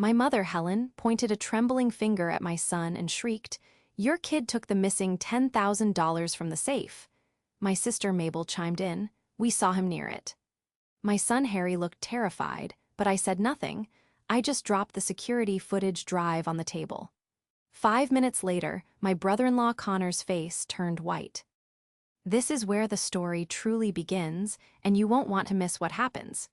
My mother, Helen, pointed a trembling finger at my son and shrieked, "Your kid took the missing $10,000 from the safe." My sister Mabel chimed in, "We saw him near it." My son Harry looked terrified, but I said nothing. I just dropped the security footage drive on the table. 5 minutes later, my brother-in-law Connor's face turned white. This is where the story truly begins, and you won't want to miss what happens.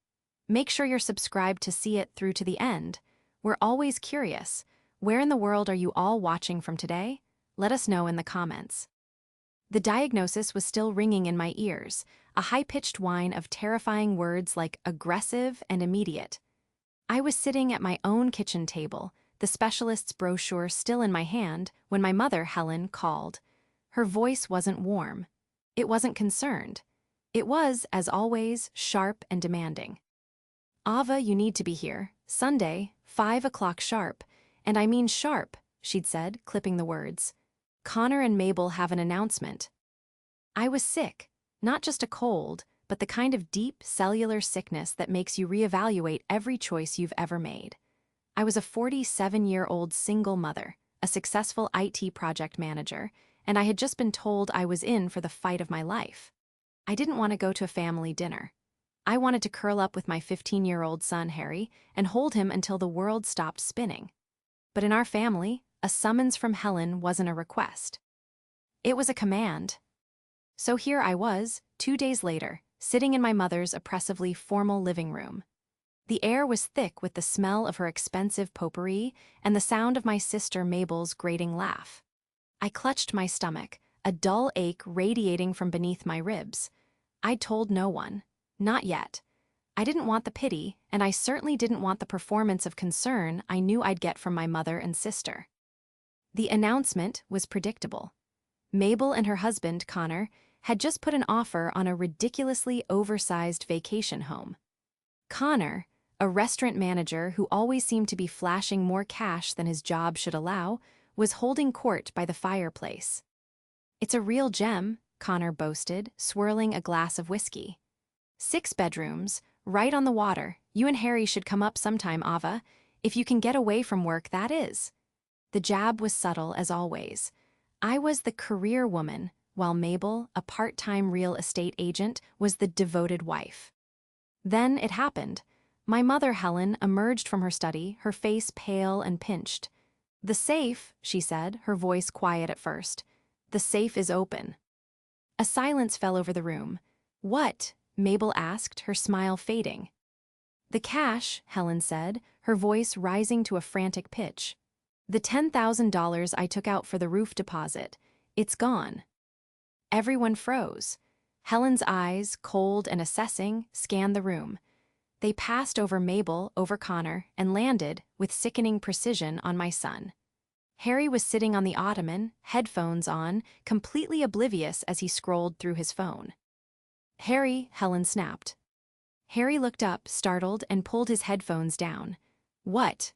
Make sure you're subscribed to see it through to the end. We're always curious. Where in the world are you all watching from today? Let us know in the comments. The diagnosis was still ringing in my ears, a high-pitched whine of terrifying words like aggressive and immediate. I was sitting at my own kitchen table, the specialist's brochure still in my hand, when my mother, Helen, called. Her voice wasn't warm. It wasn't concerned. It was, as always, sharp and demanding. "Ava, you need to be here. Sunday, 5 o'clock sharp. And I mean sharp," she'd said, clipping the words. "Connor and Mabel have an announcement." I was sick, not just a cold, but the kind of deep, cellular sickness that makes you reevaluate every choice you've ever made. I was a 47-year-old single mother, a successful IT project manager, and I had just been told I was in for the fight of my life. I didn't want to go to a family dinner. I wanted to curl up with my 15-year-old son, Harry, and hold him until the world stopped spinning. But in our family, a summons from Helen wasn't a request. It was a command. So here I was, 2 days later, sitting in my mother's oppressively formal living room. The air was thick with the smell of her expensive potpourri and the sound of my sister Mabel's grating laugh. I clutched my stomach, a dull ache radiating from beneath my ribs. I'd told no one. Not yet. I didn't want the pity, and I certainly didn't want the performance of concern I knew I'd get from my mother and sister. The announcement was predictable. Mabel and her husband, Connor, had just put an offer on a ridiculously oversized vacation home. Connor, a restaurant manager who always seemed to be flashing more cash than his job should allow, was holding court by the fireplace. "It's a real gem," Connor boasted, swirling a glass of whiskey. 6 bedrooms, right on the water. You and Harry should come up sometime, Ava. If you can get away from work, that is." The jab was subtle as always. I was the career woman, while Mabel, a part-time real estate agent, was the devoted wife. Then it happened. My mother, Helen, emerged from her study, her face pale and pinched. "The safe," she said, her voice quiet at first. "The safe is open." A silence fell over the room. "What?" Mabel asked, her smile fading. "The cash," Helen said, her voice rising to a frantic pitch. "The $10,000 I took out for the roof deposit. It's gone." Everyone froze. Helen's eyes, cold and assessing, scanned the room. They passed over Mabel, over Connor, and landed, with sickening precision, on my son. Harry was sitting on the ottoman, headphones on, completely oblivious as he scrolled through his phone. "Harry," Helen snapped. Harry looked up, startled, and pulled his headphones down. "What?"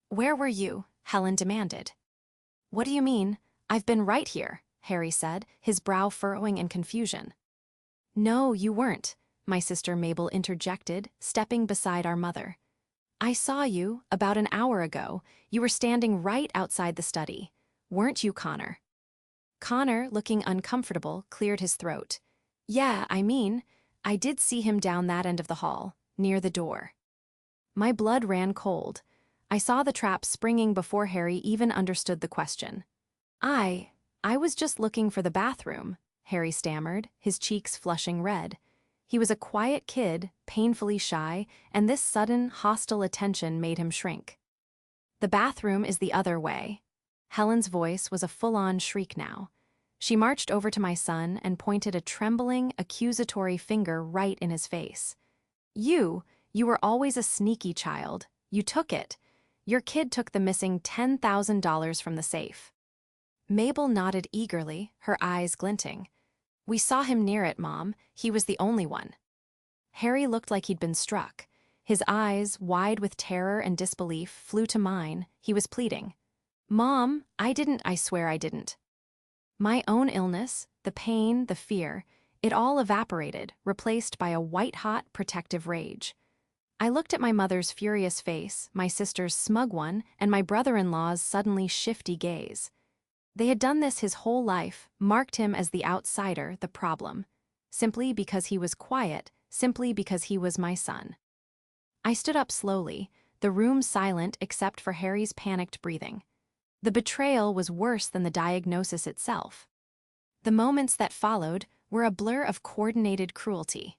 "Where were you?" Helen demanded. "What do you mean? I've been right here," Harry said, his brow furrowing in confusion. "No, you weren't," my sister Mabel interjected, stepping beside our mother. "I saw you, about an hour ago. You were standing right outside the study. Weren't you, Connor?" Connor, looking uncomfortable, cleared his throat. "Yeah, I did see him down that end of the hall, near the door." My blood ran cold. I saw the trap springing before Harry even understood the question. I was just looking for the bathroom," Harry stammered, his cheeks flushing red. He was a quiet kid, painfully shy, and this sudden, hostile attention made him shrink. "The bathroom is the other way." Helen's voice was a full-on shriek now. She marched over to my son and pointed a trembling, accusatory finger right in his face. You were always a sneaky child. You took it. Your kid took the missing $10,000 from the safe." Mabel nodded eagerly, her eyes glinting. "We saw him near it, Mom. He was the only one." Harry looked like he'd been struck. His eyes, wide with terror and disbelief, flew to mine. He was pleading. "Mom, I swear I didn't." My own illness, the pain, the fear, it all evaporated, replaced by a white-hot, protective rage. I looked at my mother's furious face, my sister's smug one, and my brother-in-law's suddenly shifty gaze. They had done this his whole life, marked him as the outsider, the problem. Simply because he was quiet, simply because he was my son. I stood up slowly, the room silent except for Harry's panicked breathing. The betrayal was worse than the diagnosis itself. The moments that followed were a blur of coordinated cruelty.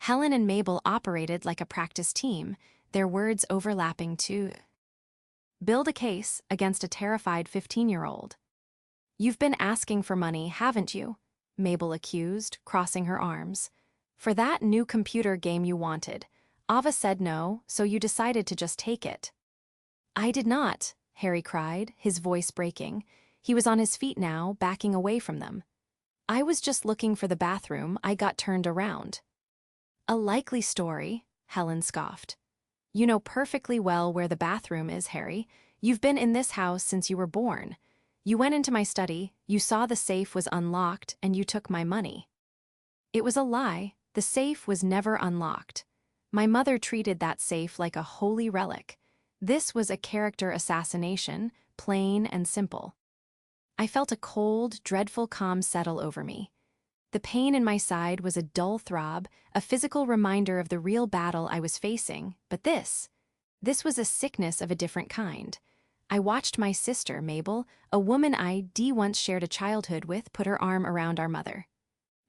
Helen and Mabel operated like a practice team, their words overlapping to build a case against a terrified 15-year-old. "You've been asking for money, haven't you?" Mabel accused, crossing her arms. "For that new computer game you wanted. Ava said no, so you decided to just take it." "I did not," Harry cried, his voice breaking. He was on his feet now, backing away from them. "I was just looking for the bathroom. I got turned around." "A likely story," Helen scoffed. "You know perfectly well where the bathroom is, Harry. You've been in this house since you were born. You went into my study, you saw the safe was unlocked, and you took my money." It was a lie. The safe was never unlocked. My mother treated that safe like a holy relic. This was a character assassination, plain and simple. I felt a cold, dreadful calm settle over me. The pain in my side was a dull throb, a physical reminder of the real battle I was facing, but this was a sickness of a different kind. I watched my sister, Mabel, a woman once shared a childhood with, put her arm around our mother.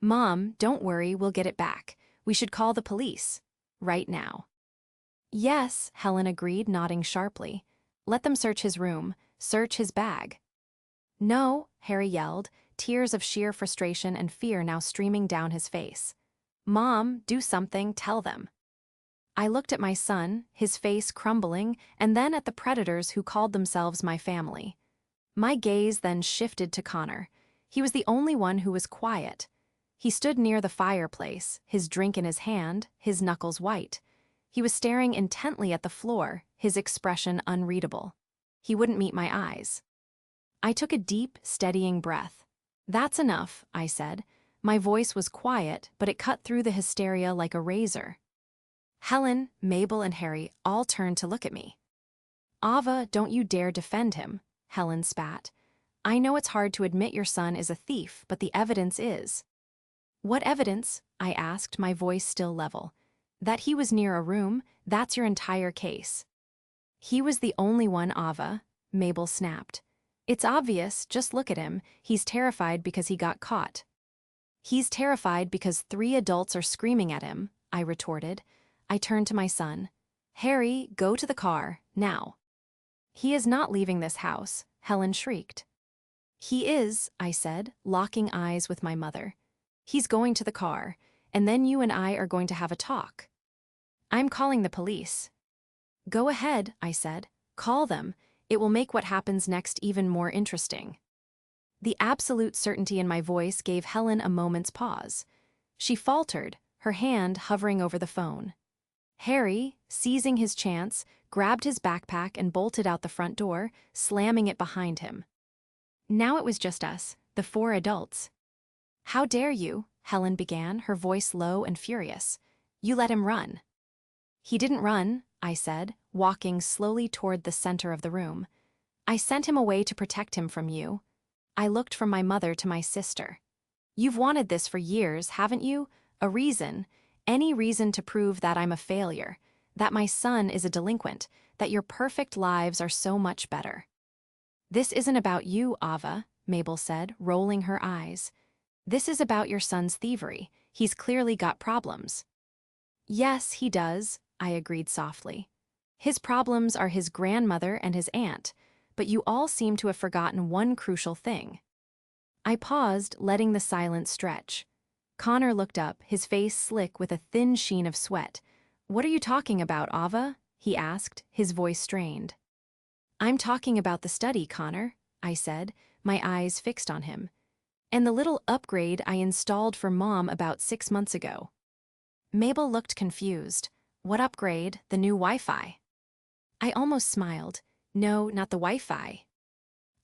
"Mom, don't worry, we'll get it back. We should call the police. Right now." "Yes," Helen agreed, nodding sharply. "Let them search his room, search his bag." "No," Harry yelled, tears of sheer frustration and fear now streaming down his face. "Mom, do something, tell them." I looked at my son, his face crumbling, and then at the predators who called themselves my family. My gaze then shifted to Connor. He was the only one who was quiet. He stood near the fireplace, his drink in his hand, his knuckles white. He was staring intently at the floor, his expression unreadable. He wouldn't meet my eyes. I took a deep, steadying breath. "That's enough," I said. My voice was quiet, but it cut through the hysteria like a razor. Helen, Mabel, and Harry all turned to look at me. "Ava, don't you dare defend him," Helen spat. "I know it's hard to admit your son is a thief, but the evidence is." "What evidence?" I asked, my voice still level. "That he was near a room, that's your entire case." "He was the only one, Ava," Mabel snapped. "It's obvious, just look at him. He's terrified because he got caught." "He's terrified because 3 adults are screaming at him," I retorted. I turned to my son. "Harry, go to the car, now." "He is not leaving this house," Helen shrieked. "He is," I said, locking eyes with my mother. "He's going to the car, and then you and I are going to have a talk." "I'm calling the police." "Go ahead," I said. "Call them. It will make what happens next even more interesting." The absolute certainty in my voice gave Helen a moment's pause. She faltered, her hand hovering over the phone. Harry, seizing his chance, grabbed his backpack and bolted out the front door, slamming it behind him. Now it was just us, the 4 adults. "How dare you?" Helen began, her voice low and furious. "You let him run." "He didn't run," I said, walking slowly toward the center of the room. "I sent him away to protect him from you." I looked from my mother to my sister. "You've wanted this for years, haven't you? A reason. Any reason to prove that I'm a failure, that my son is a delinquent, that your perfect lives are so much better." "This isn't about you, Ava," Mabel said, rolling her eyes. "This is about your son's thievery. He's clearly got problems." "Yes, he does," I agreed softly. "His problems are his grandmother and his aunt, but you all seem to have forgotten one crucial thing." I paused, letting the silence stretch. Connor looked up, his face slick with a thin sheen of sweat. "What are you talking about, Ava?" he asked, his voice strained. "I'm talking about the study, Connor," I said, my eyes fixed on him. "And the little upgrade I installed for Mom about 6 months ago." Mabel looked confused. "What upgrade? The new Wi-Fi?" I almost smiled. "No, not the Wi-Fi."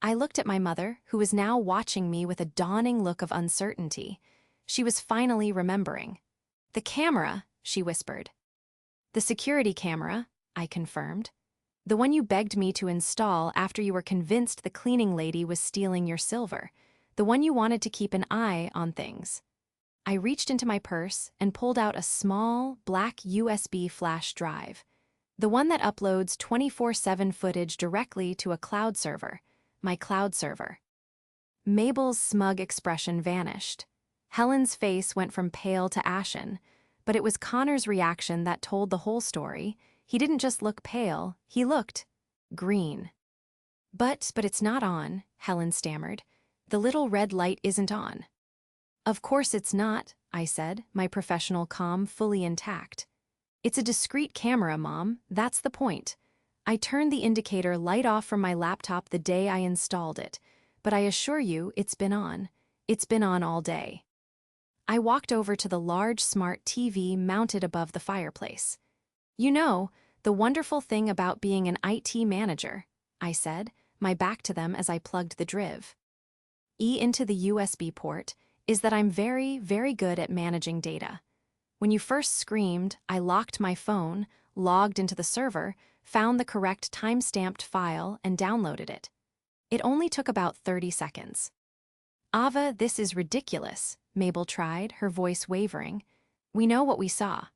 I looked at my mother, who was now watching me with a dawning look of uncertainty. She was finally remembering. "The camera," she whispered. The security camera, I confirmed. The one you begged me to install after you were convinced the cleaning lady was stealing your silver. The one you wanted to keep an eye on things. I reached into my purse and pulled out a small, black USB flash drive. The one that uploads 24/7 footage directly to a cloud server. My cloud server. Mabel's smug expression vanished. Helen's face went from pale to ashen, but it was Connor's reaction that told the whole story. He didn't just look pale, he looked green. But it's not on, Helen stammered. The little red light isn't on. Of course it's not, I said, my professional calm fully intact. It's a discreet camera, Mom, that's the point. I turned the indicator light off from my laptop the day I installed it, but I assure you it's been on. It's been on all day. I walked over to the large smart TV mounted above the fireplace. You know, the wonderful thing about being an IT manager, I said, my back to them as I plugged the drive into the USB port, is that I'm very, very good at managing data. When you first screamed, I locked my phone, logged into the server, found the correct time-stamped file, and downloaded it. It only took about 30 seconds. Ava, this is ridiculous, Mabel tried, her voice wavering. We know what we saw.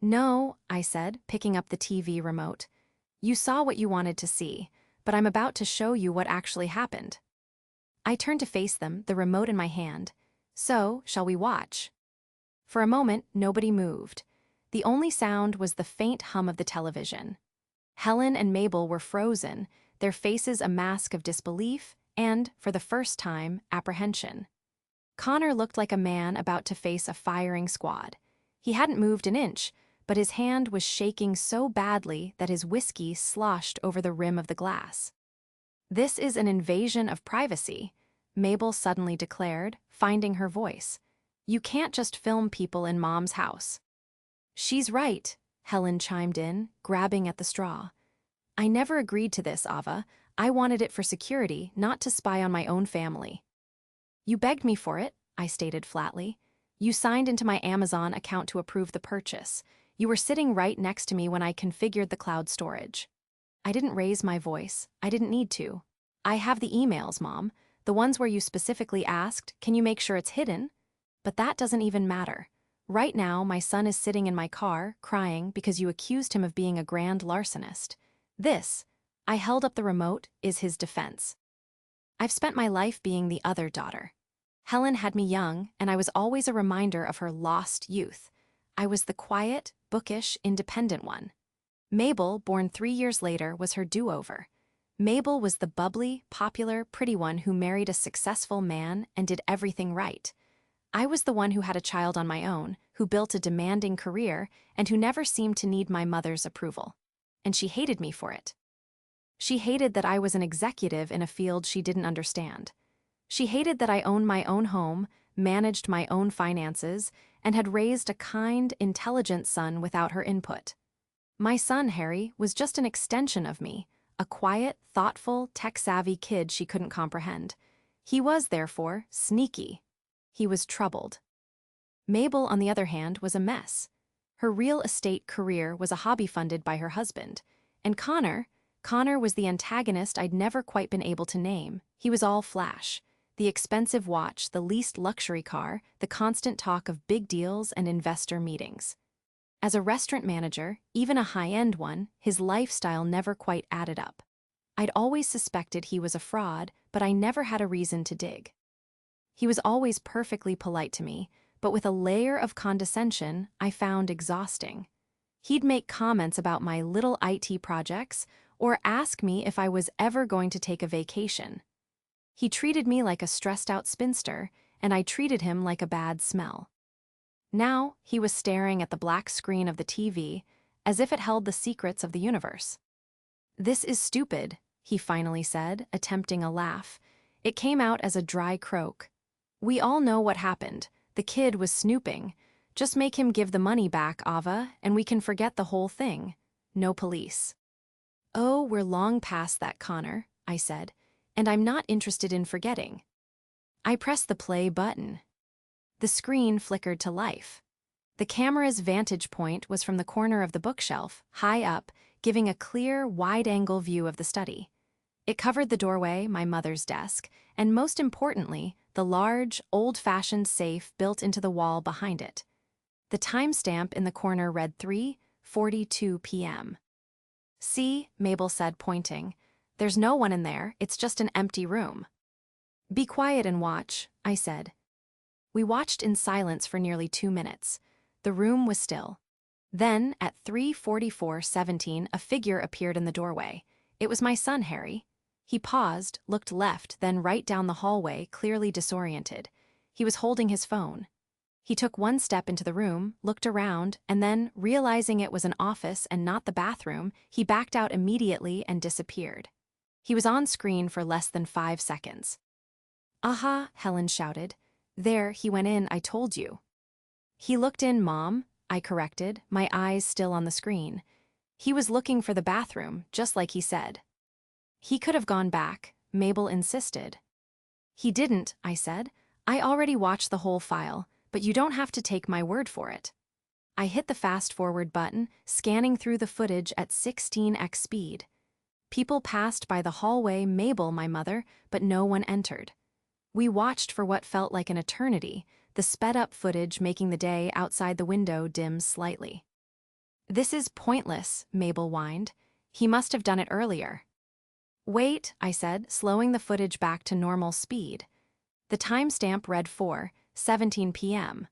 No, I said, picking up the TV remote. You saw what you wanted to see, but I'm about to show you what actually happened. I turned to face them, the remote in my hand. So, shall we watch? For a moment, nobody moved. The only sound was the faint hum of the television. Helen and Mabel were frozen, their faces a mask of disbelief and, for the first time, apprehension. Connor looked like a man about to face a firing squad. He hadn't moved an inch, but his hand was shaking so badly that his whiskey sloshed over the rim of the glass. This is an invasion of privacy, Mabel suddenly declared, finding her voice. You can't just film people in Mom's house. She's right, Helen chimed in, grabbing at the straw. I never agreed to this, Ava. I wanted it for security, not to spy on my own family. You begged me for it, I stated flatly. You signed into my Amazon account to approve the purchase. You were sitting right next to me when I configured the cloud storage. I didn't raise my voice. I didn't need to. I have the emails, Mom, the ones where you specifically asked, can you make sure it's hidden? But that doesn't even matter. Right now, my son is sitting in my car, crying because you accused him of being a grand larcenist. This, I held up the remote, is his defense. I've spent my life being the other daughter. Helen had me young, and I was always a reminder of her lost youth. I was the quiet, bookish, independent one. Mabel, born 3 years later, was her do-over. Mabel was the bubbly, popular, pretty one who married a successful man and did everything right. I was the one who had a child on my own, who built a demanding career, and who never seemed to need my mother's approval. And she hated me for it. She hated that I was an executive in a field she didn't understand. She hated that I owned my own home, managed my own finances, and had raised a kind, intelligent son without her input. My son, Harry, was just an extension of me, a quiet, thoughtful, tech-savvy kid she couldn't comprehend. He was, therefore, sneaky. He was troubled. Mabel, on the other hand, was a mess. Her real estate career was a hobby funded by her husband. And Connor was the antagonist I'd never quite been able to name. He was all flash. The expensive watch, the leased luxury car, the constant talk of big deals and investor meetings. As a restaurant manager, even a high-end one, his lifestyle never quite added up. I'd always suspected he was a fraud, but I never had a reason to dig. He was always perfectly polite to me, but with a layer of condescension I found exhausting. He'd make comments about my little IT projects or ask me if I was ever going to take a vacation. He treated me like a stressed-out spinster, and I treated him like a bad smell. Now he was staring at the black screen of the TV as if it held the secrets of the universe. "This is stupid," he finally said, attempting a laugh. It came out as a dry croak. "We all know what happened. The kid was snooping. Just make him give the money back, Ava, and we can forget the whole thing. No police." "Oh, we're long past that, Connor," I said, "and I'm not interested in forgetting." I pressed the play button. The screen flickered to life. The camera's vantage point was from the corner of the bookshelf, high up, giving a clear, wide-angle view of the study. It covered the doorway, my mother's desk, and most importantly, the large, old-fashioned safe built into the wall behind it. The timestamp in the corner read 3:42 p.m. "See," Mabel said, pointing. "There's no one in there, it's just an empty room." "Be quiet and watch," I said. We watched in silence for nearly 2 minutes. The room was still. Then, at 3:44:17, a figure appeared in the doorway. It was my son, Harry. He paused, looked left, then right down the hallway, clearly disoriented. He was holding his phone. He took one step into the room, looked around, and then, realizing it was an office and not the bathroom, he backed out immediately and disappeared. He was on screen for less than 5 seconds. "Aha," Helen shouted. "There, he went in, I told you." "He looked in, Mom," I corrected, my eyes still on the screen. "He was looking for the bathroom, just like he said." "He could have gone back," Mabel insisted. "He didn't," I said. "I already watched the whole file, but you don't have to take my word for it." I hit the fast-forward button, scanning through the footage at 16x speed. People passed by the hallway, Mabel, my mother, but no one entered. We watched for what felt like an eternity, the sped-up footage making the day outside the window dim slightly. "This is pointless," Mabel whined. "He must have done it earlier." "Wait," I said, slowing the footage back to normal speed. The timestamp read 4:17 p.m.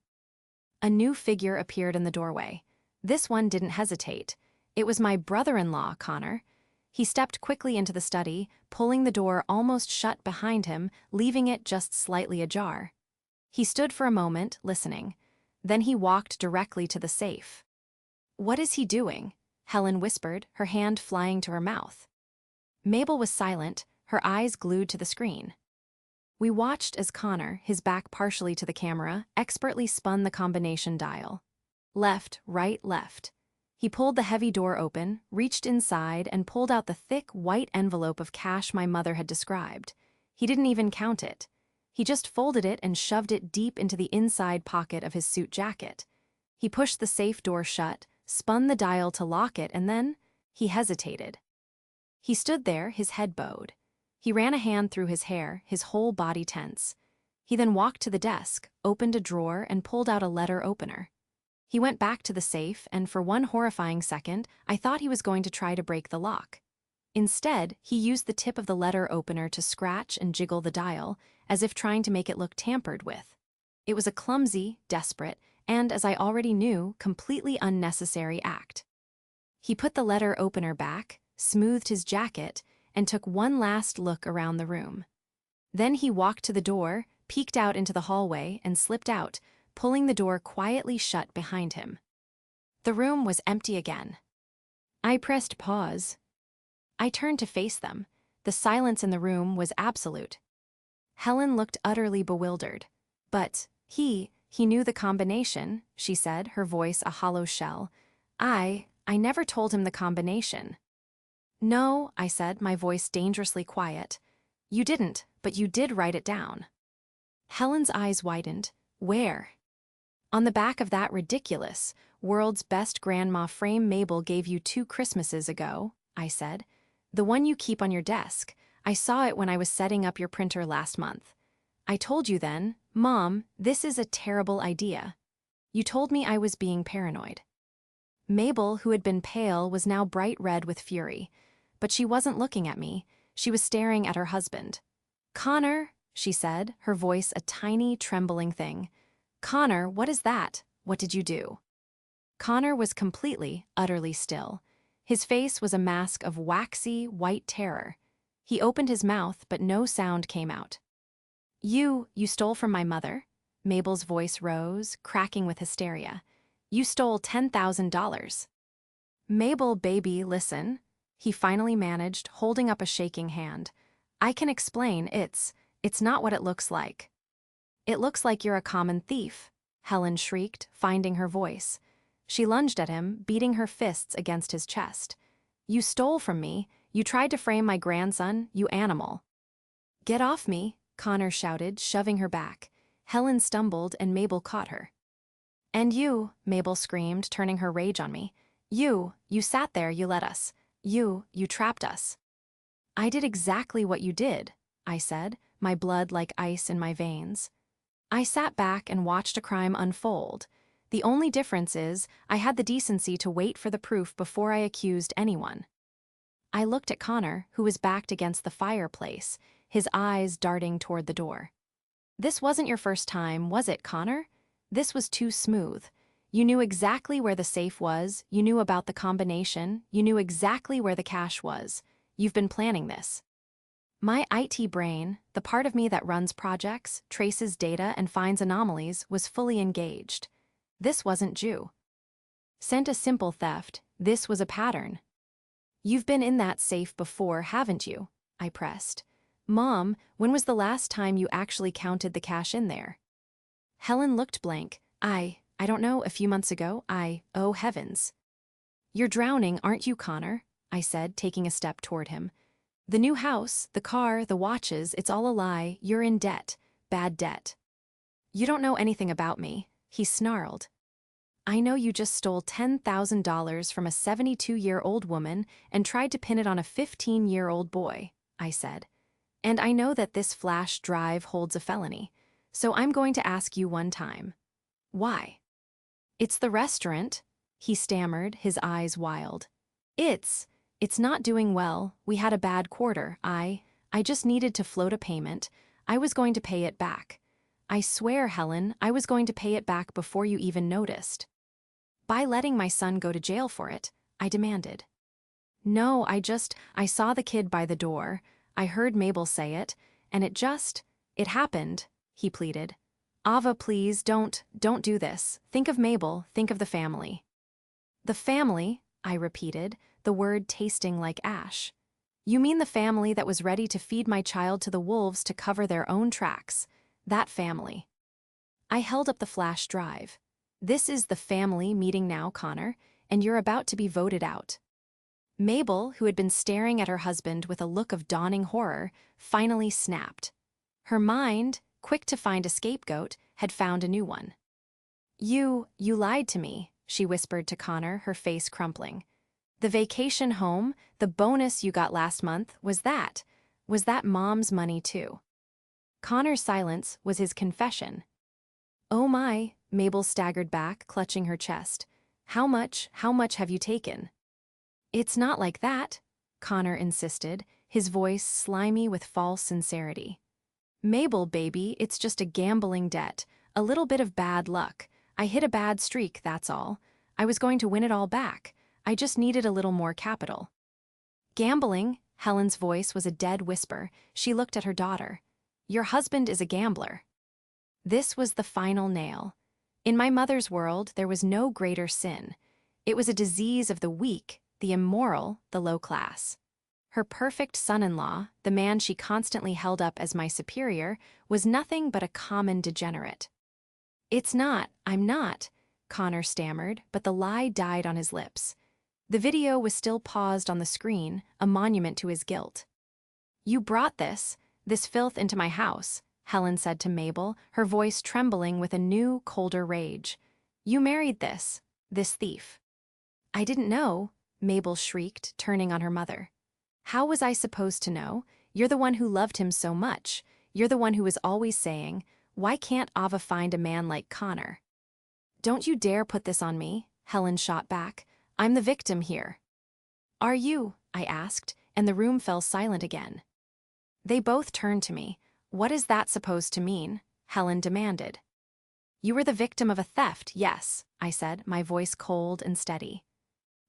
A new figure appeared in the doorway. This one didn't hesitate. It was my brother-in-law, Connor. He stepped quickly into the study, pulling the door almost shut behind him, leaving it just slightly ajar. He stood for a moment, listening. Then he walked directly to the safe. "What is he doing?" Helen whispered, her hand flying to her mouth. Mabel was silent, her eyes glued to the screen. We watched as Connor, his back partially to the camera, expertly spun the combination dial. Left, right, left. He pulled the heavy door open, reached inside, and pulled out the thick, white envelope of cash my mother had described. He didn't even count it. He just folded it and shoved it deep into the inside pocket of his suit jacket. He pushed the safe door shut, spun the dial to lock it, and then he hesitated. He stood there, his head bowed. He ran a hand through his hair, his whole body tense. He then walked to the desk, opened a drawer, and pulled out a letter opener. He went back to the safe, and for one horrifying second, I thought he was going to try to break the lock. Instead, he used the tip of the letter opener to scratch and jiggle the dial, as if trying to make it look tampered with. It was a clumsy, desperate, and, as I already knew, completely unnecessary act. He put the letter opener back, smoothed his jacket, and took one last look around the room. Then he walked to the door, peeked out into the hallway, and slipped out, pulling the door quietly shut behind him. The room was empty again. I pressed pause. I turned to face them. The silence in the room was absolute. Helen looked utterly bewildered. "But he knew the combination," she said, her voice a hollow shell. I never told him the combination." "No," I said, my voice dangerously quiet. "You didn't, but you did write it down." Helen's eyes widened. "Where?" "On the back of that ridiculous, world's best grandma frame Mabel gave you 2 Christmases ago," I said. "The one you keep on your desk. I saw it when I was setting up your printer last month. I told you then, Mom, this is a terrible idea. You told me I was being paranoid." Mabel, who had been pale, was now bright red with fury. But she wasn't looking at me. She was staring at her husband. "Connor," she said, her voice a tiny, trembling thing. "Connor, what is that? What did you do?" Connor was completely, utterly still. His face was a mask of waxy, white terror. He opened his mouth, but no sound came out. You stole from my mother?" Mabel's voice rose, cracking with hysteria. "You stole $10,000. "Mabel, baby, listen." He finally managed, holding up a shaking hand. "I can explain, it's not what it looks like." "It looks like you're a common thief," Helen shrieked, finding her voice. She lunged at him, beating her fists against his chest. "You stole from me. You tried to frame my grandson, you animal." "Get off me," Connor shouted, shoving her back. Helen stumbled and Mabel caught her. And you, Mabel screamed, turning her rage on me. You sat there, you let us. You trapped us. I did exactly what you did, I said, my blood like ice in my veins. I sat back and watched a crime unfold. The only difference is I had the decency to wait for the proof before I accused anyone. I looked at Connor, who was backed against the fireplace, his eyes darting toward the door. This wasn't your first time, was it, Connor? This was too smooth. You knew exactly where the safe was, you knew about the combination, you knew exactly where the cash was. You've been planning this. My IT brain, the part of me that runs projects, traces data, and finds anomalies, was fully engaged. This wasn't Jew. Sent a simple theft, this was a pattern. You've been in that safe before, haven't you? I pressed. Mom, when was the last time you actually counted the cash in there? Helen looked blank. I don't know, a few months ago, oh heavens. You're drowning, aren't you, Connor? I said, taking a step toward him. The new house, the car, the watches, it's all a lie. You're in debt. Bad debt. You don't know anything about me, he snarled. I know you just stole $10,000 from a 72-year-old woman and tried to pin it on a 15-year-old boy, I said. And I know that this flash drive holds a felony, so I'm going to ask you one time. Why? It's the restaurant, he stammered, his eyes wild. It's not doing well. We had a bad quarter. I just needed to float a payment. I was going to pay it back. I swear, Helen, I was going to pay it back before you even noticed. By letting my son go to jail for it, I demanded. No, I saw the kid by the door. I heard Mabel say it, and it happened, he pleaded. Ava, please, don't do this. Think of Mabel, think of the family. The family, I repeated, the word tasting like ash. You mean the family that was ready to feed my child to the wolves to cover their own tracks. That family. I held up the flash drive. This is the family meeting now, Connor, and you're about to be voted out. Mabel, who had been staring at her husband with a look of dawning horror, finally snapped. Her mind, quick to find a scapegoat, had found a new one. You lied to me, she whispered to Connor, her face crumpling. The vacation home, the bonus you got last month, was that Mom's money too? Connor's silence was his confession. Oh my, Mabel staggered back, clutching her chest. How much have you taken? It's not like that, Connor insisted, his voice slimy with false sincerity. Mabel, baby, it's just a gambling debt, a little bit of bad luck. I hit a bad streak, that's all. I was going to win it all back. I just needed a little more capital. Gambling? Helen's voice was a dead whisper. She looked at her daughter. Your husband is a gambler. This was the final nail. In my mother's world, there was no greater sin. It was a disease of the weak, the immoral, the low class. Her perfect son-in-law, the man she constantly held up as my superior, was nothing but a common degenerate. I'm not, Connor stammered, but the lie died on his lips. The video was still paused on the screen, a monument to his guilt. You brought this filth into my house, Helen said to Mabel, her voice trembling with a new, colder rage. You married this thief. I didn't know, Mabel shrieked, turning on her mother. How was I supposed to know? You're the one who loved him so much. You're the one who was always saying, why can't Ava find a man like Connor? Don't you dare put this on me, Helen shot back. I'm the victim here. Are you? I asked, and the room fell silent again. They both turned to me. What is that supposed to mean? Helen demanded. You were the victim of a theft, yes, I said, my voice cold and steady.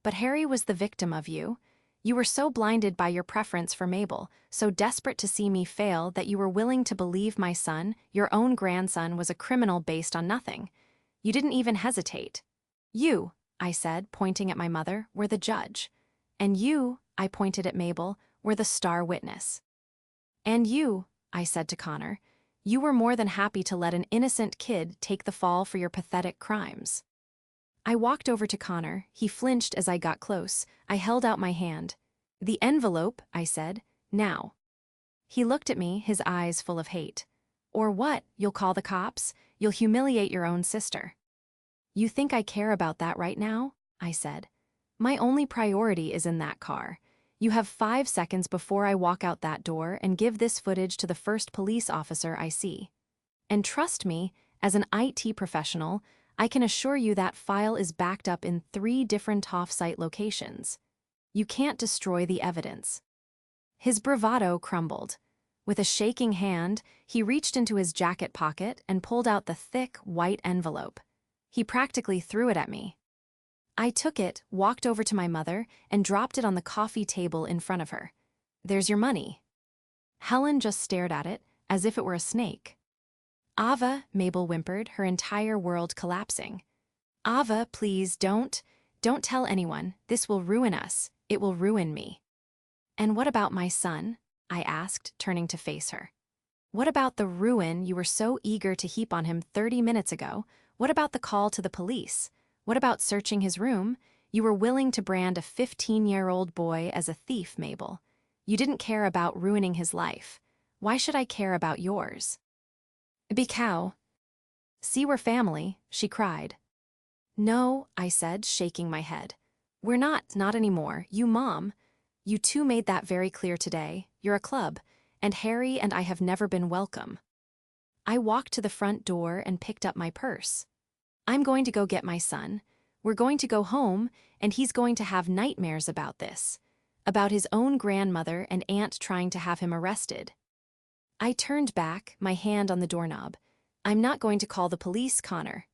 But Harry was the victim of you. You were so blinded by your preference for Mabel, so desperate to see me fail that you were willing to believe my son, your own grandson, was a criminal based on nothing. You didn't even hesitate. You, I said, pointing at my mother, were the judge. And you, I pointed at Mabel, were the star witness. And you, I said to Connor, you were more than happy to let an innocent kid take the fall for your pathetic crimes. I walked over to Connor. He flinched as I got close. I held out my hand. The envelope, I said, now. He looked at me, his eyes full of hate. Or what? You'll call the cops? You'll humiliate your own sister. You think I care about that right now? I said. My only priority is in that car. You have 5 seconds before I walk out that door and give this footage to the first police officer I see. And trust me, as an IT professional, I can assure you that file is backed up in 3 different off-site locations. You can't destroy the evidence. His bravado crumbled. With a shaking hand, he reached into his jacket pocket and pulled out the thick, white envelope. He practically threw it at me. I took it, walked over to my mother, and dropped it on the coffee table in front of her. There's your money. Helen just stared at it, as if it were a snake. Ava, Mabel whimpered, her entire world collapsing. Ava, please, don't tell anyone. This will ruin us. It will ruin me. And what about my son? I asked, turning to face her. What about the ruin you were so eager to heap on him 30 minutes ago? What about the call to the police? What about searching his room? You were willing to brand a 15-year-old boy as a thief, Mabel. You didn't care about ruining his life. Why should I care about yours? Because. See, we're family, she cried. No, I said, shaking my head. We're not anymore. You, Mom. You two made that very clear today. You're a club, and Harry and I have never been welcome. I walked to the front door and picked up my purse. I'm going to go get my son. We're going to go home, and he's going to have nightmares about this. About his own grandmother and aunt trying to have him arrested. I turned back, my hand on the doorknob. I'm not going to call the police, Connor.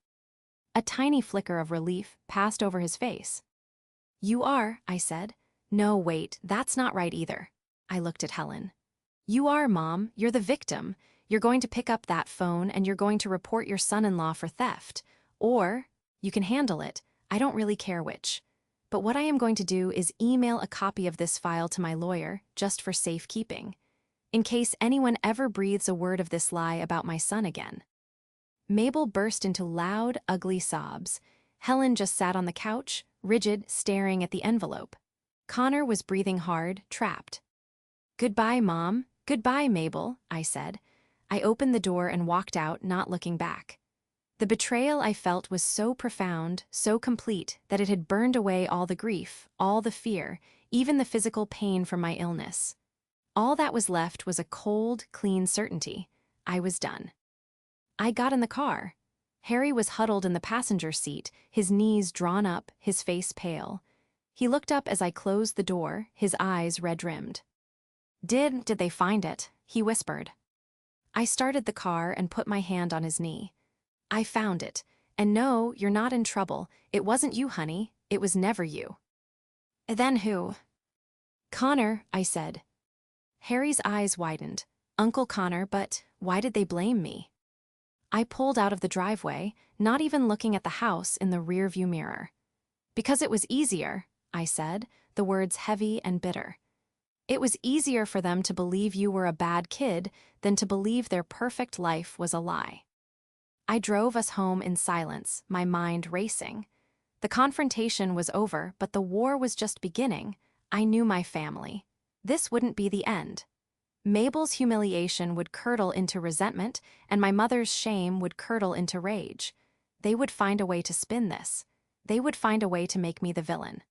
A tiny flicker of relief passed over his face. You are, I said. No, wait, that's not right either. I looked at Helen. You are, Mom. You're the victim. You're going to pick up that phone and you're going to report your son-in-law for theft. Or, you can handle it. I don't really care which. But what I am going to do is email a copy of this file to my lawyer, just for safekeeping. In case anyone ever breathes a word of this lie about my son again. Mabel burst into loud, ugly sobs. Helen just sat on the couch, rigid, staring at the envelope. Connor was breathing hard, trapped. Goodbye, Mom. Goodbye, Mabel, I said. I opened the door and walked out, not looking back. The betrayal I felt was so profound, so complete, that it had burned away all the grief, all the fear, even the physical pain from my illness. All that was left was a cold, clean certainty. I was done. I got in the car. Harry was huddled in the passenger seat, his knees drawn up, his face pale. He looked up as I closed the door, his eyes red-rimmed. Did they find it? He whispered. I started the car and put my hand on his knee. I found it. And no, you're not in trouble. It wasn't you, honey. It was never you. Then who? Connor, I said. Harry's eyes widened. Uncle Connor, but why did they blame me? I pulled out of the driveway, not even looking at the house in the rearview mirror. Because it was easier, I said, the words heavy and bitter. It was easier for them to believe you were a bad kid than to believe their perfect life was a lie. I drove us home in silence, my mind racing. The confrontation was over, but the war was just beginning. I knew my family. This wouldn't be the end. Mabel's humiliation would curdle into resentment, and my mother's shame would curdle into rage. They would find a way to spin this. They would find a way to make me the villain.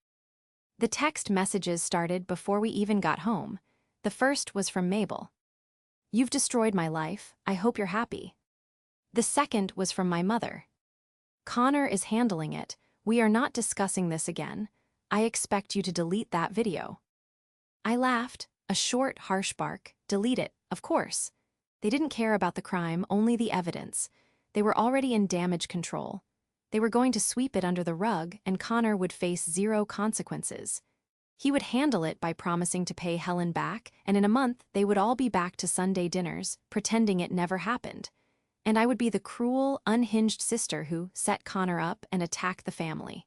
The text messages started before we even got home. The first was from Mabel. You've destroyed my life. I hope you're happy. The second was from my mother. Connor is handling it. We are not discussing this again. I expect you to delete that video. I laughed, a short, harsh bark. Delete it, of course. They didn't care about the crime, only the evidence. They were already in damage control. They were going to sweep it under the rug, and Connor would face 0 consequences. He would handle it by promising to pay Helen back, and in a month they would all be back to Sunday dinners, pretending it never happened. And I would be the cruel, unhinged sister who set Connor up and attacked the family.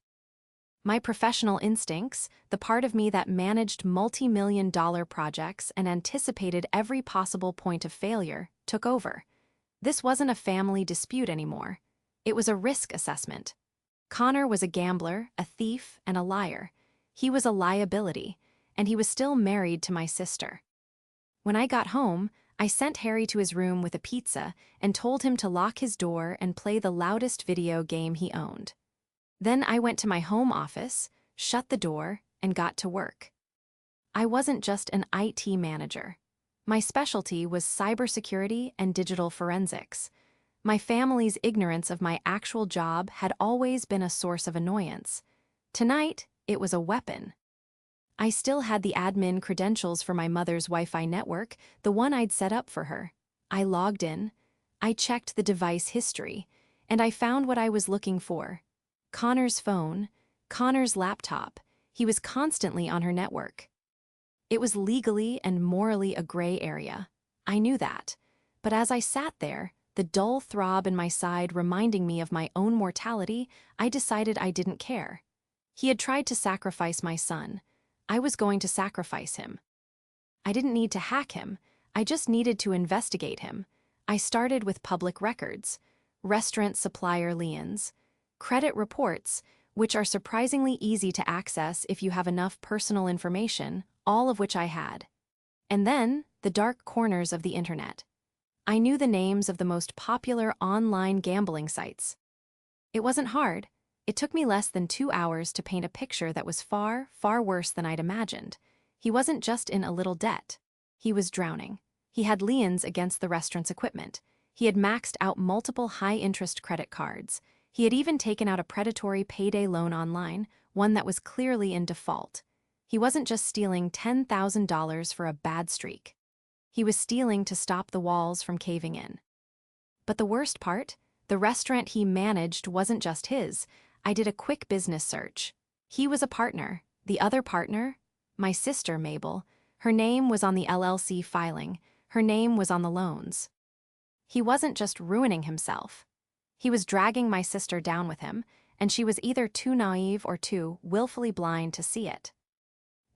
My professional instincts, the part of me that managed multi-million-dollar projects and anticipated every possible point of failure, took over. This wasn't a family dispute anymore. It was a risk assessment. Connor was a gambler, a thief, and a liar. He was a liability, and he was still married to my sister. When I got home, I sent Harry to his room with a pizza and told him to lock his door and play the loudest video game he owned. Then I went to my home office, shut the door, and got to work. I wasn't just an IT manager. My specialty was cybersecurity and digital forensics. My family's ignorance of my actual job had always been a source of annoyance. Tonight, it was a weapon. I still had the admin credentials for my mother's Wi-Fi network, the one I'd set up for her. I logged in, I checked the device history, and I found what I was looking for. Connor's phone, Connor's laptop. He was constantly on her network. It was legally and morally a gray area. I knew that. But as I sat there, the dull throb in my side reminding me of my own mortality, I decided I didn't care. He had tried to sacrifice my son. I was going to sacrifice him. I didn't need to hack him. I just needed to investigate him. I started with public records, restaurant supplier liens, credit reports, which are surprisingly easy to access if you have enough personal information, all of which I had. And then, the dark corners of the internet. I knew the names of the most popular online gambling sites. It wasn't hard. It took me less than 2 hours to paint a picture that was far, far worse than I'd imagined. He wasn't just in a little debt. He was drowning. He had liens against the restaurant's equipment. He had maxed out multiple high-interest credit cards. He had even taken out a predatory payday loan online, one that was clearly in default. He wasn't just stealing $10,000 for a bad streak. He was stealing to stop the walls from caving in. But the worst part, the restaurant he managed wasn't just his. I did a quick business search. He was a partner. The other partner, my sister Mabel, her name was on the LLC filing. Her name was on the loans. He wasn't just ruining himself. He was dragging my sister down with him, and she was either too naive or too willfully blind to see it.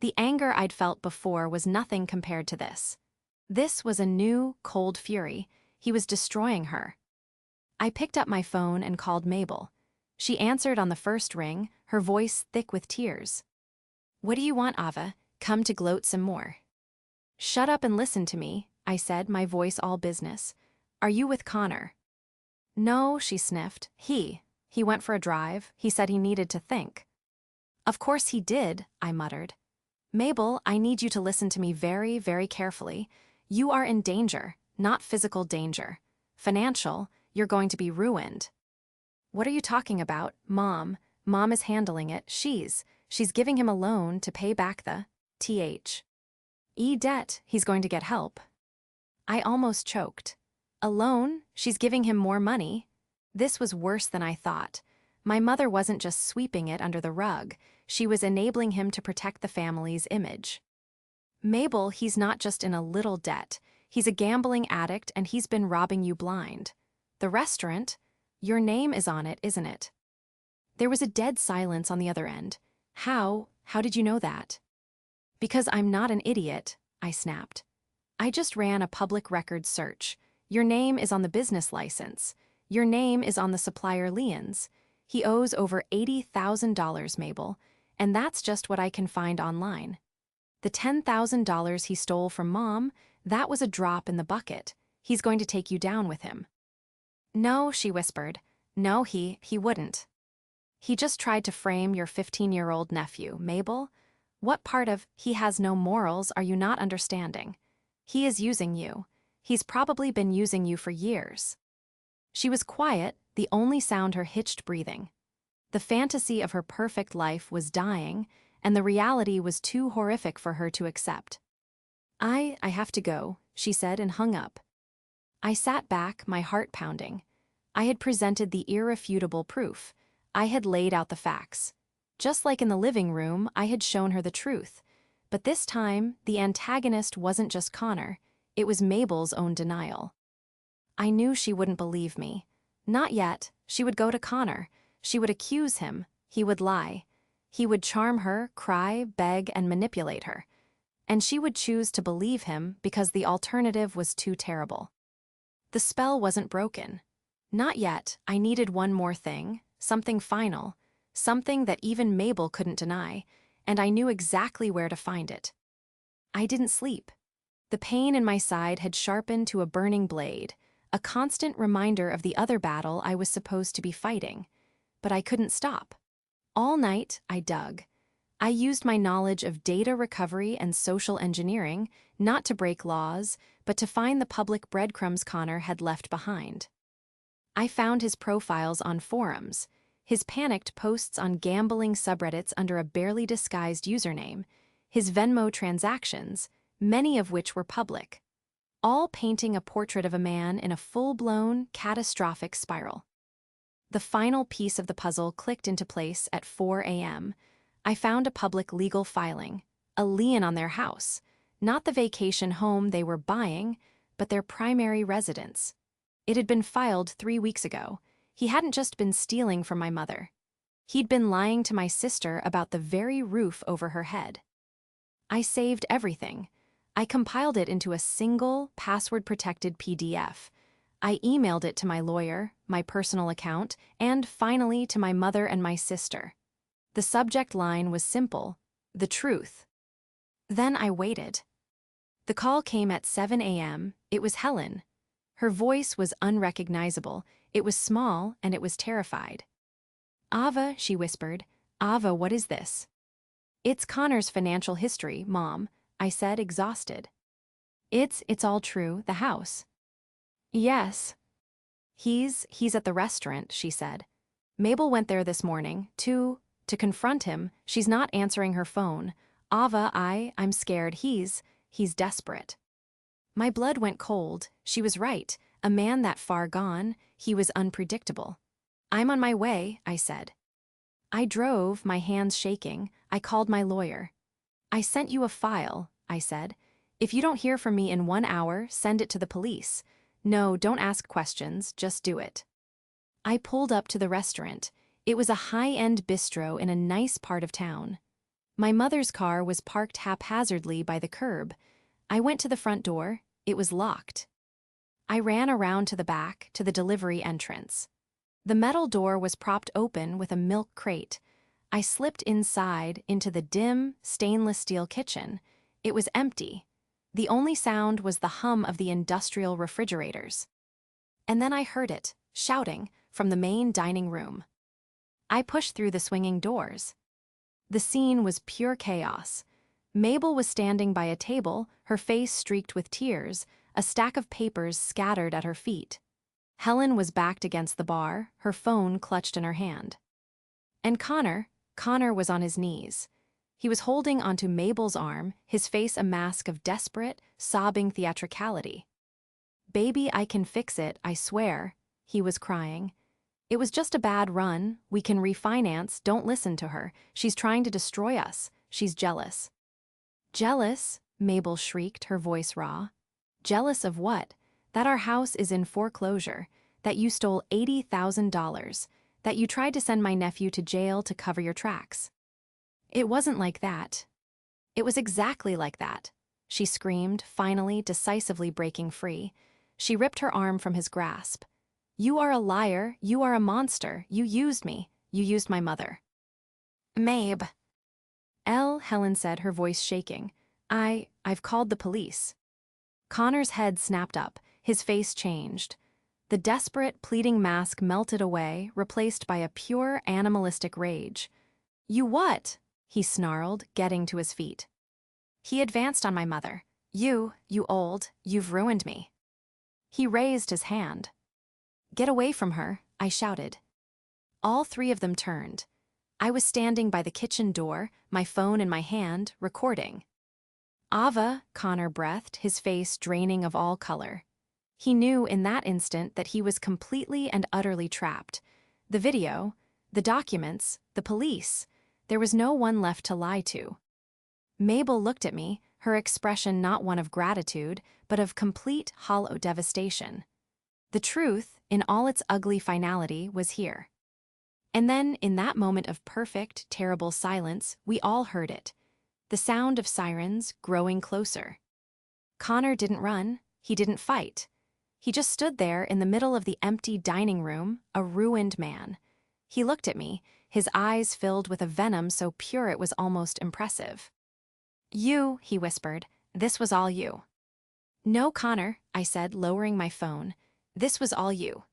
The anger I'd felt before was nothing compared to this. This was a new, cold fury. He was destroying her. I picked up my phone and called Mabel. She answered on the first ring, her voice thick with tears. "What do you want, Ava? Come to gloat some more." "Shut up and listen to me," I said, my voice all business. "Are you with Connor?" "No," she sniffed. He went for a drive. He said he needed to think." "Of course he did," I muttered. "Mabel, I need you to listen to me very, very carefully. You are in danger, not physical danger. Financial, you're going to be ruined." "What are you talking about, Mom? Mom is handling it. She's giving him a loan to pay back the debt. He's going to get help." I almost choked. A loan? She's giving him more money? This was worse than I thought. My mother wasn't just sweeping it under the rug. She was enabling him to protect the family's image. "Mabel, he's not just in a little debt. He's a gambling addict and he's been robbing you blind. The restaurant? Your name is on it, isn't it?" There was a dead silence on the other end. How did you know that?" "Because I'm not an idiot," I snapped. "I just ran a public records search. Your name is on the business license. Your name is on the supplier liens. He owes over $80,000, Mabel, and that's just what I can find online. The $10,000 he stole from Mom, that was a drop in the bucket. He's going to take you down with him." "No," she whispered. "No, he wouldn't. He just tried to frame your 15-year-old nephew, Mabel. What part of 'he has no morals' are you not understanding? He is using you. He's probably been using you for years." She was quiet, the only sound her hitched breathing. The fantasy of her perfect life was dying, and the reality was too horrific for her to accept. I have to go," she said and hung up. I sat back, my heart pounding. I had presented the irrefutable proof. I had laid out the facts. Just like in the living room, I had shown her the truth. But this time, the antagonist wasn't just Connor. It was Mabel's own denial. I knew she wouldn't believe me. Not yet. She would go to Connor. She would accuse him. He would lie. He would charm her, cry, beg, and manipulate her. And she would choose to believe him because the alternative was too terrible. The spell wasn't broken. Not yet. I needed one more thing, something final, something that even Mabel couldn't deny, and I knew exactly where to find it. I didn't sleep. The pain in my side had sharpened to a burning blade, a constant reminder of the other battle I was supposed to be fighting. But I couldn't stop. All night, I dug. I used my knowledge of data recovery and social engineering not to break laws, but to find the public breadcrumbs Connor had left behind. I found his profiles on forums, his panicked posts on gambling subreddits under a barely disguised username, his Venmo transactions, many of which were public, all painting a portrait of a man in a full-blown, catastrophic spiral. The final piece of the puzzle clicked into place at 4 a.m. I found a public legal filing, a lien on their house, not the vacation home they were buying, but their primary residence. It had been filed 3 weeks ago. He hadn't just been stealing from my mother. He'd been lying to my sister about the very roof over her head. I saved everything. I compiled it into a single, password-protected PDF. I emailed it to my lawyer, my personal account, and finally to my mother and my sister. The subject line was simple: the truth. Then I waited. The call came at 7 a.m. It was Helen. Her voice was unrecognizable, it was small, and it was terrified. "Ava," she whispered. "Ava, what is this?" "It's Connor's financial history, Mom," I said, exhausted. It's all true, the house." "Yes." He's at the restaurant," she said. "Mabel went there this morning, to confront him. She's not answering her phone. Ava, I'm scared. He's desperate." My blood went cold. She was right. A man that far gone, he was unpredictable. "I'm on my way," I said. I drove, my hands shaking. I called my lawyer. "I sent you a file," I said. "If you don't hear from me in 1 hour, send it to the police. No, don't ask questions, just do it." I pulled up to the restaurant. It was a high-end bistro in a nice part of town. My mother's car was parked haphazardly by the curb. I went to the front door. It was locked. I ran around to the back, to the delivery entrance. The metal door was propped open with a milk crate. I slipped inside into the dim, stainless steel kitchen. It was empty. The only sound was the hum of the industrial refrigerators. And then I heard it, shouting, from the main dining room. I pushed through the swinging doors. The scene was pure chaos. Mabel was standing by a table, her face streaked with tears, a stack of papers scattered at her feet. Helen was backed against the bar, her phone clutched in her hand. And Connor was on his knees. He was holding onto Mabel's arm, his face a mask of desperate, sobbing theatricality. "Baby, I can fix it, I swear," he was crying. "It was just a bad run. We can refinance. Don't listen to her. She's trying to destroy us. She's jealous." "Jealous?" Mabel shrieked, her voice raw. "Jealous of what? That our house is in foreclosure, that you stole $80,000, that you tried to send my nephew to jail to cover your tracks." "It wasn't like that." "It was exactly like that," she screamed, finally, decisively breaking free. She ripped her arm from his grasp. "You are a liar, you are a monster, you used me, you used my mother." "Mabe." Helen said, her voice shaking. I've called the police." Connor's head snapped up, his face changed. The desperate, pleading mask melted away, replaced by a pure, animalistic rage. "You what?" he snarled, getting to his feet. He advanced on my mother. You you've ruined me." He raised his hand. "Get away from her," I shouted. All three of them turned. I was standing by the kitchen door, my phone in my hand, recording. "Ava," Connor breathed, his face draining of all color. He knew in that instant that he was completely and utterly trapped. The video, the documents, the police, there was no one left to lie to. Mabel looked at me, her expression not one of gratitude, but of complete, hollow devastation. The truth, in all its ugly finality, was here. And then, in that moment of perfect, terrible silence, we all heard it. The sound of sirens growing closer. Connor didn't run, he didn't fight. He just stood there in the middle of the empty dining room, a ruined man. He looked at me, his eyes filled with a venom so pure it was almost impressive. "You," he whispered, "this was all you." "No, Connor," I said, lowering my phone. "This was all you."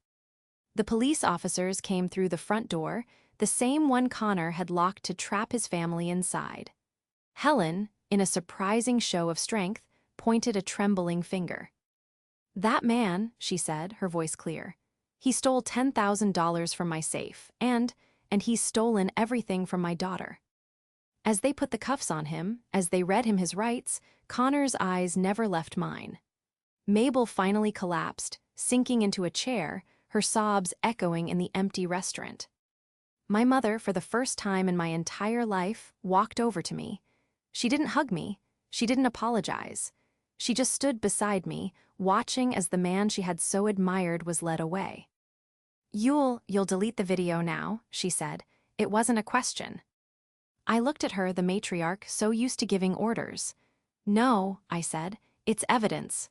The police officers came through the front door, the same one Connor had locked to trap his family inside. Helen, in a surprising show of strength, pointed a trembling finger. "That man," she said, her voice clear. "He stole $10,000 from my safe, and he's stolen everything from my daughter." As they put the cuffs on him, as they read him his rights, Connor's eyes never left mine. Mabel finally collapsed, sinking into a chair, her sobs echoing in the empty restaurant. My mother, for the first time in my entire life, walked over to me. She didn't hug me. She didn't apologize. She just stood beside me, watching as the man she had so admired was led away. You'll delete the video now," she said. "It wasn't a question." I looked at her, the matriarch, so used to giving orders. "No," I said, "it's evidence."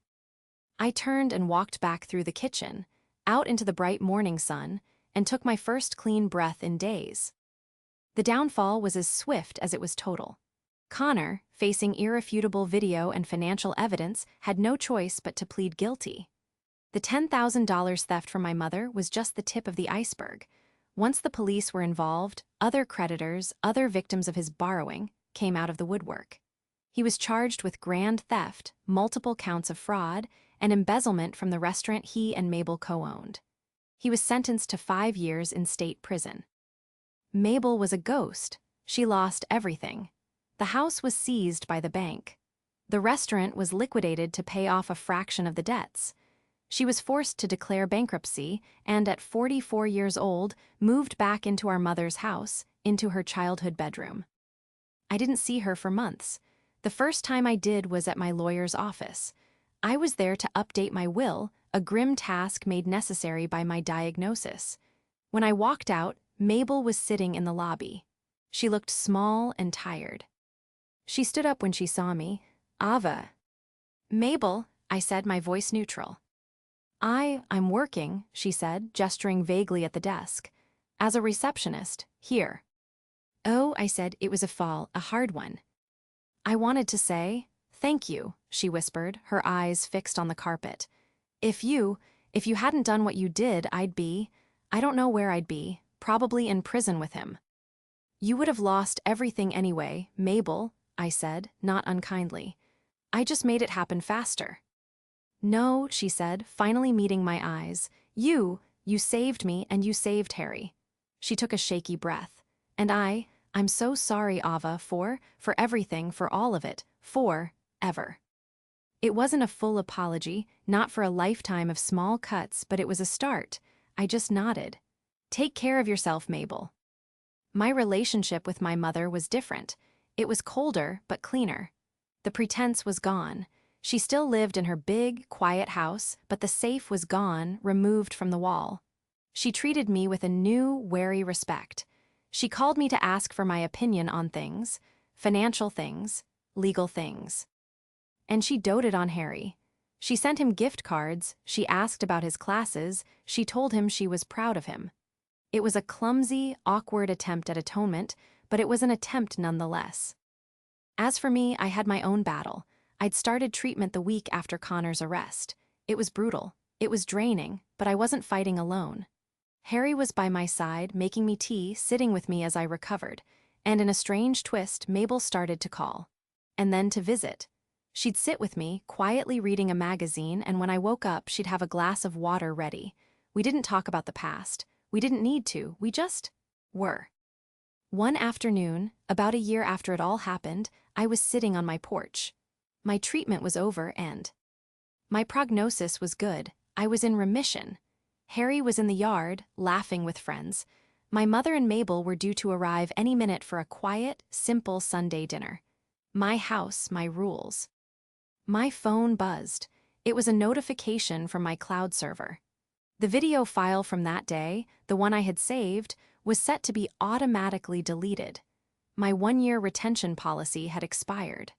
I turned and walked back through the kitchen, out into the bright morning sun, and took my first clean breath in days. The downfall was as swift as it was total. Connor, facing irrefutable video and financial evidence, had no choice but to plead guilty. The $10,000 theft from my mother was just the tip of the iceberg. Once the police were involved, other creditors, other victims of his borrowing, came out of the woodwork. He was charged with grand theft, multiple counts of fraud, and embezzlement from the restaurant he and Mabel co-owned. He was sentenced to 5 years in state prison. Mabel was a ghost. She lost everything. The house was seized by the bank. The restaurant was liquidated to pay off a fraction of the debts. She was forced to declare bankruptcy and, at 44 years old, moved back into our mother's house, into her childhood bedroom. I didn't see her for months. The first time I did was at my lawyer's office. I was there to update my will, a grim task made necessary by my diagnosis. When I walked out, Mabel was sitting in the lobby. She looked small and tired. She stood up when she saw me. "Ava." "Mabel," I said, my voice neutral. I'm working," she said, gesturing vaguely at the desk. "As a receptionist, here." "Oh," I said, "it was a fall, a hard one." I wanted to say, "Thank you," she whispered, her eyes fixed on the carpet. If you hadn't done what you did, I don't know where I'd be, probably in prison with him." "You would have lost everything anyway, Mabel," I said, not unkindly. "I just made it happen faster." "No," she said, finally meeting my eyes. You saved me and you saved Harry." She took a shaky breath. "And I'm so sorry, Ava, for everything, for all of it, ever." It wasn't a full apology, not for a lifetime of small cuts, but it was a start. I just nodded. "Take care of yourself, Mabel." My relationship with my mother was different. It was colder, but cleaner. The pretense was gone. She still lived in her big, quiet house, but the safe was gone, removed from the wall. She treated me with a new, wary respect. She called me to ask for my opinion on things, financial things, legal things. And she doted on Harry. She sent him gift cards, she asked about his classes, she told him she was proud of him. It was a clumsy, awkward attempt at atonement, but it was an attempt nonetheless. As for me, I had my own battle. I'd started treatment the week after Connor's arrest. It was brutal. It was draining, but I wasn't fighting alone. Harry was by my side, making me tea, sitting with me as I recovered. And in a strange twist, Mabel started to call. And then to visit. She'd sit with me, quietly reading a magazine, and when I woke up, she'd have a glass of water ready. We didn't talk about the past. We didn't need to. We just were. One afternoon, about a year after it all happened, I was sitting on my porch. My treatment was over and my prognosis was good. I was in remission. Harry was in the yard, laughing with friends. My mother and Mabel were due to arrive any minute for a quiet, simple Sunday dinner. My house, my rules. My phone buzzed. It was a notification from my cloud server. The video file from that day, the one I had saved, was set to be automatically deleted. My 1-year retention policy had expired.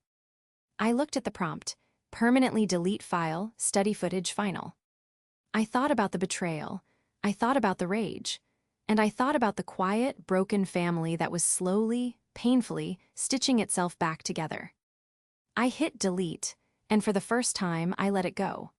I looked at the prompt, permanently delete file, study footage final. I thought about the betrayal, I thought about the rage, and I thought about the quiet, broken family that was slowly, painfully, stitching itself back together. I hit delete, and for the first time, I let it go.